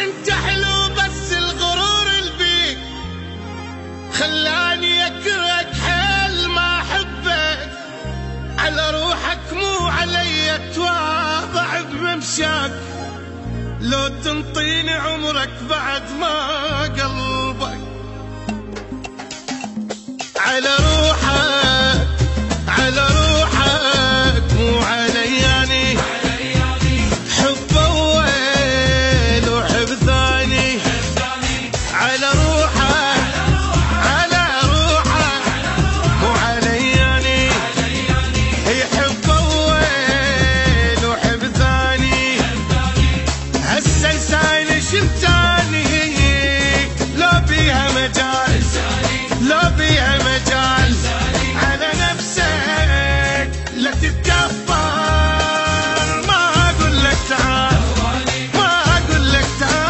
انت حلو بس الغرور البيك خلاني اكرهك حيل ما احبك. على روحك مو علي اتواضع بممشاك، لو تنطيني عمرك بعد ما قلبك. على روحك على روحك مو علي يعني، حب اول وحب ثاني. على روحك على روحك مو علي يعني، هي حب اول وحب ثاني. هسه لساني شمتاني لو بيها مجال، لو بيها مجال. على نفسك لا تتكبر، ما اقول لك تعال، ما اقول لك تعال.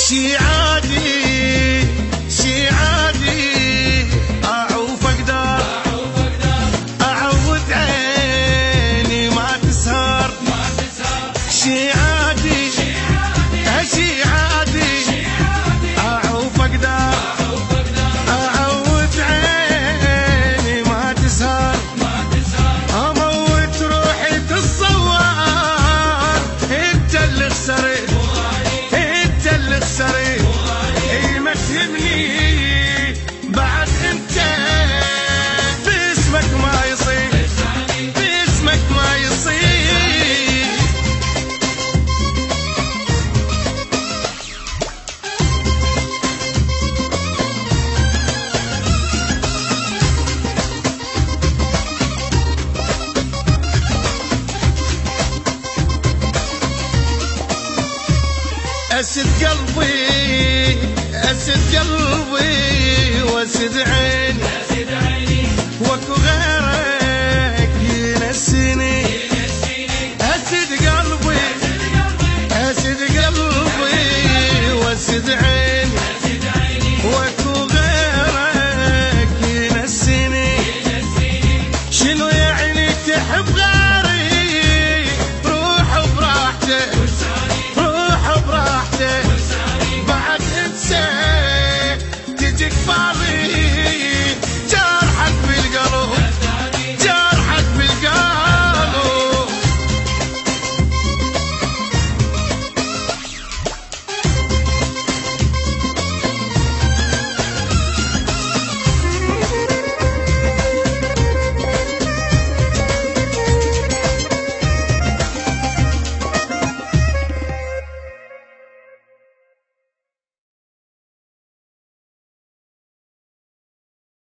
شي عادي شي عادي، اعوف اقدر اعود عيني ما تسهر. شي عادي شي عادي، اعوف اقدر اعود عيني ما تسهر. اموت روحي تتصور، انت اللي خسرت، انت اللي خسرت. اي ما تهمني بعد انت، باسمك ما يصير، باسمك ما يصير. أسد قلبي أسد قلبي وأسد عيني،